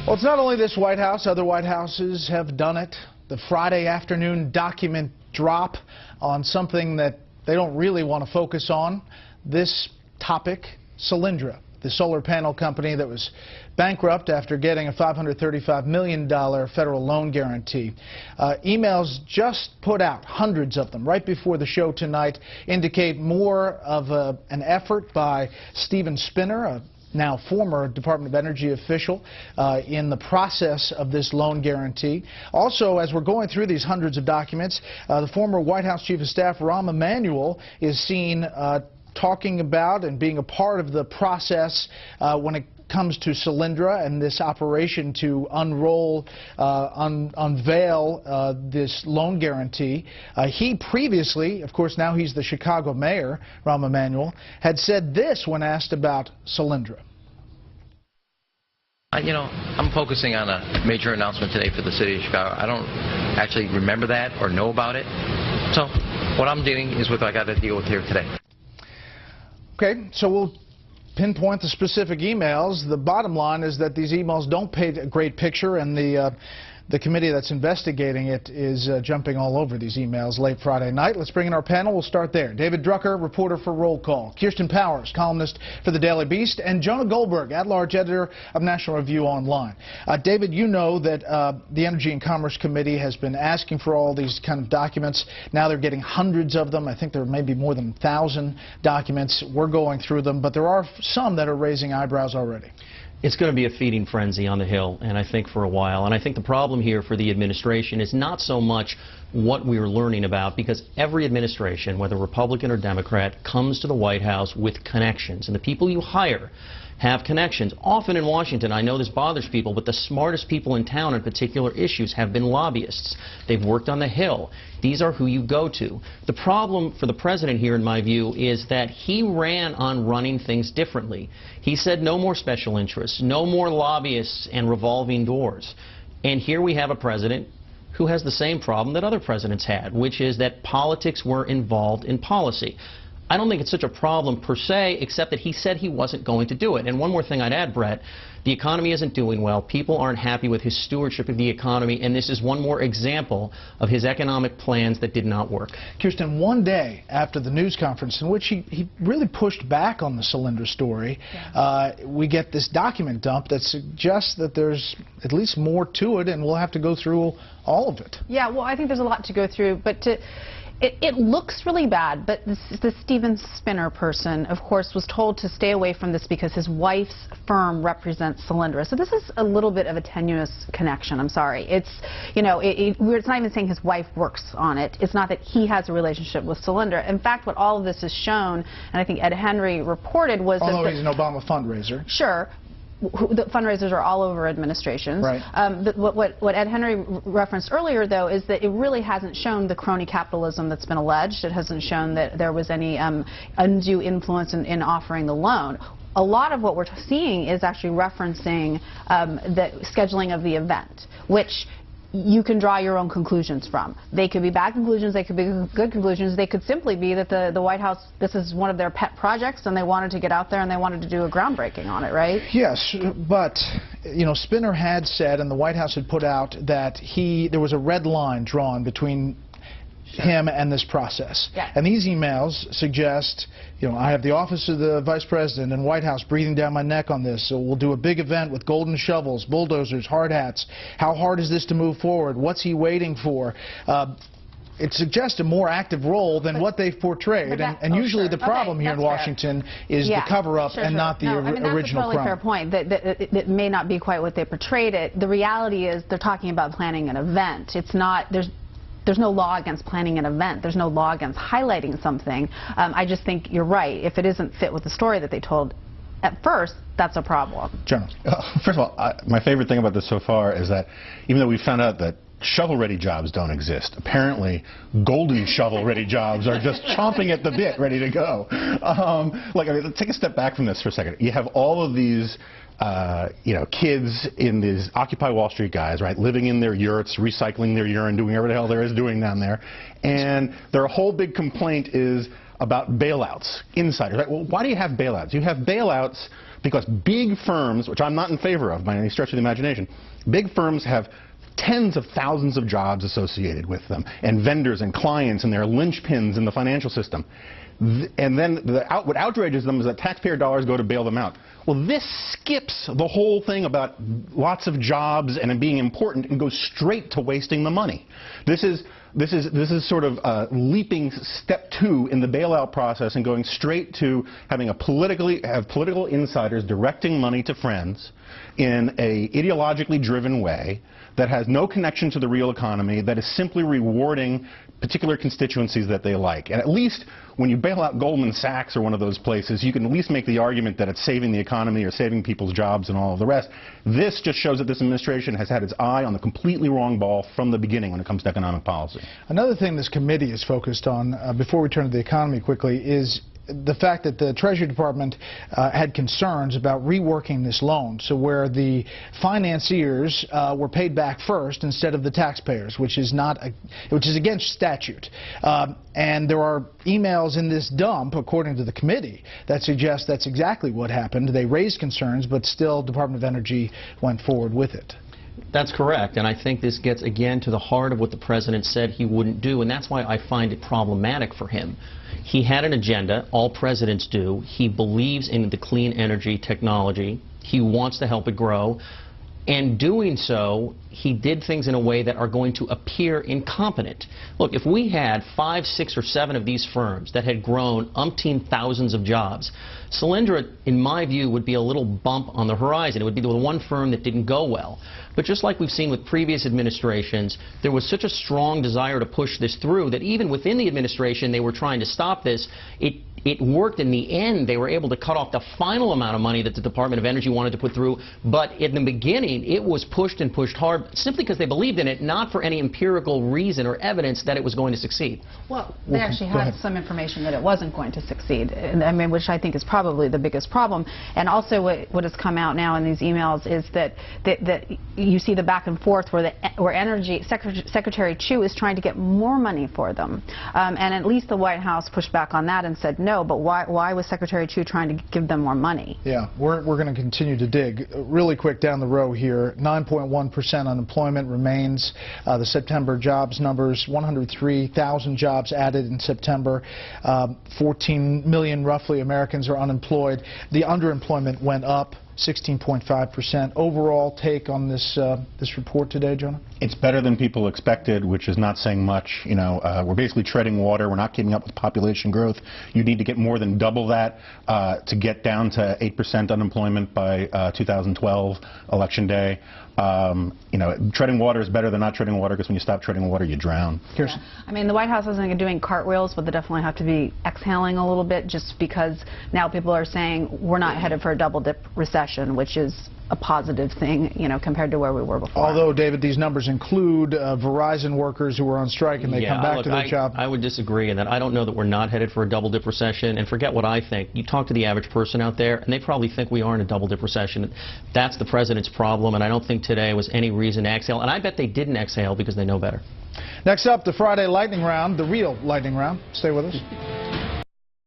Well, it's not only this White House. Other White Houses have done it. The Friday afternoon document drop on something that they don't really want to focus on. This topic, Solyndra, the solar panel company that was bankrupt after getting a $535 million federal loan guarantee. Emails just put out, hundreds of them, right before the show tonight, indicate more of an effort by Steven Spinner, a now former Department of Energy official, in the process of this loan guarantee. Also, as we're going through these hundreds of documents, the former White House Chief of Staff, Rahm Emanuel, is seen talking about and being a part of the process when it comes to Solyndra and this operation to unveil this loan guarantee. He previously, of course now he's the Chicago mayor, Rahm Emanuel, had said this when asked about Solyndra. You know, I'm focusing on a major announcement today for the city of Chicago. I don't actually remember that or know about it. So what I'm doing is what I got to deal with here today. Okay, so we'll pinpoint the specific emails. The bottom line is that these emails don't paint a great picture, and the committee that's investigating it is jumping all over these emails late Friday night. Let's bring in our panel. We'll start there. David Drucker, reporter for Roll Call. Kirsten Powers, columnist for the Daily Beast. And Jonah Goldberg, at-large editor of National Review Online. David, you know that the Energy and Commerce Committee has been asking for all these kind of documents. Now they're getting hundreds of them. I think there may be more than 1,000 documents. We're going through them, but there are some that are raising eyebrows already. It's going to be a feeding frenzy on the Hill, and I think for a while. And I think the problem here for the administration is not so much what we're learning about, because every administration, whether Republican or Democrat, comes to the White House with connections. And the people you hire have connections. Often in Washington, I know this bothers people, but the smartest people in town on particular issues have been lobbyists. They've worked on the Hill. These are who you go to. The problem for the president here, in my view, is that he ran on running things differently. He said no more special interests, no more lobbyists and revolving doors. And here we have a president who has the same problem that other presidents had, which is that politics were involved in policy. I don't think it's such a problem per se, except that he said he wasn't going to do it. And one more thing I'd add, Brett, the economy isn't doing well. People aren't happy with his stewardship of the economy, and this is one more example of his economic plans that did not work. Kirsten, one day after the news conference in which he really pushed back on the Solyndra story, we get this document dump that suggests that there's at least more to it, and we'll have to go through all of it. Yeah, well, I think there's a lot to go through, but it looks really bad, but the Steven Spinner person, of course, was told to stay away from this because his wife's firm represents Solyndra. So this is a little bit of a tenuous connection. I'm sorry. It's, you know, it's not even saying his wife works on it. It's not that he has a relationship with Solyndra. In fact, what all of this has shown, and I think Ed Henry reported, was that... Although he's an Obama fundraiser. Sure. The fundraisers are all over administrations. Right. What Ed Henry referenced earlier, though, is that it really hasn't shown the crony capitalism that's been alleged. It hasn't shown that there was any undue influence in offering the loan. A lot of what we're seeing is actually referencing the scheduling of the event, which you can draw your own conclusions from. They could be bad conclusions, they could be good conclusions, they could simply be that the White House, this is one of their pet projects and they wanted to get out there and they wanted to do a groundbreaking on it, right? Yes, but, you know, Spinner had said, and the White House had put out, that there was a red line drawn between him and this process. Yeah. And these emails suggest, you know, I have the office of the vice president and White House breathing down my neck on this, so we'll do a big event with golden shovels, bulldozers, hard hats. How hard is this to move forward? What's he waiting for? It suggests a more active role than what they've portrayed, and usually the problem here in Washington is the cover-up and not the original crime. That's a totally fair point. That may not be quite what they portrayed it. The reality is they're talking about planning an event. It's not, there's no law against planning an event. There's no law against highlighting something. I just think you're right. If it isn't fit with the story that they told at first, that's a problem. John. First of all, my favorite thing about this so far is that even though we found out that shovel-ready jobs don't exist, apparently golden shovel-ready jobs are just chomping at the bit, ready to go. Let's take a step back from this for a second. You have all of these kids in these Occupy Wall Street guys, right, living in their yurts, recycling their urine, doing whatever the hell there is doing down there. And their whole big complaint is about bailouts, insiders. Right? Well, why do you have bailouts? You have bailouts because big firms, which I'm not in favor of by any stretch of the imagination, big firms have tens of thousands of jobs associated with them, and vendors and clients, and they're linchpins in the financial system. And then what outrages them is that taxpayer dollars go to bail them out. Well, this skips the whole thing about lots of jobs and it being important and goes straight to wasting the money. This is sort of leaping step 2 in the bailout process and going straight to having have political insiders directing money to friends in a ideologically driven way that has no connection to the real economy, that is simply rewarding particular constituencies that they like. And at least when you bail out Goldman Sachs or one of those places, you can at least make the argument that it's saving the economy or saving people's jobs and all of the rest. This just shows that this administration has had its eye on the completely wrong ball from the beginning when it comes to economic policy. Another thing this committee is focused on, before we turn to the economy quickly, is the fact that the Treasury Department had concerns about reworking this loan, so where the financiers were paid back first instead of the taxpayers, which is against statute. And there are emails in this dump, according to the committee, that suggest that's exactly what happened. They raised concerns, but still Department of Energy went forward with it. That's correct, and I think this gets again to the heart of what the president said he wouldn't do, and that's why I find it problematic for him. He had an agenda, all presidents do. He believes in the clean energy technology. He wants to help it grow. And doing so, he did things in a way that are going to appear incompetent. Look, if we had 5, 6, or 7 of these firms that had grown umpteen thousands of jobs, Solyndra, in my view, would be a little bump on the horizon. It would be the one firm that didn't go well. But just like we've seen with previous administrations, there was such a strong desire to push this through that even within the administration they were trying to stop this. It worked in the end. They were able to cut off the final amount of money that the Department of Energy wanted to put through. But in the beginning, it was pushed and pushed hard simply because they believed in it, not for any empirical reason or evidence that it was going to succeed. Well, they actually had some information that it wasn't going to succeed, I mean, which I think is probably the biggest problem. And also what has come out now in these emails is that you see the back and forth where Energy Secretary Chu is trying to get more money for them. And at least the White House pushed back on that and said no. But why was Secretary Chu trying to give them more money? Yeah, we're going to continue to dig. Really quick down the row here, 9.1% unemployment remains. The September jobs numbers, 103,000 jobs added in September. 14 million roughly Americans are unemployed. The underemployment went up. 16.5%. Overall take on this report today, Jonah? It's better than people expected, which is not saying much. You know, we're basically treading water. We're not keeping up with population growth. You need to get more than double that to get down to 8% unemployment by 2012 election day. You know, treading water is better than not treading water, because when you stop treading water, you drown. Yeah. I mean, the White House isn't doing cartwheels, but they definitely have to be exhaling a little bit, just because now people are saying we're not headed for a double-dip recession, which is a positive thing, you know, compared to where we were before. Although, David, these numbers include Verizon workers who were on strike and they come back to their job. I would disagree in that. I don't know that we're not headed for a double-dip recession. And forget what I think. You talk to the average person out there, and they probably think we are in a double-dip recession. That's the president's problem, and I don't think today was any reason to exhale. And I bet they didn't exhale because they know better. Next up, the Friday lightning round, the real lightning round. Stay with us.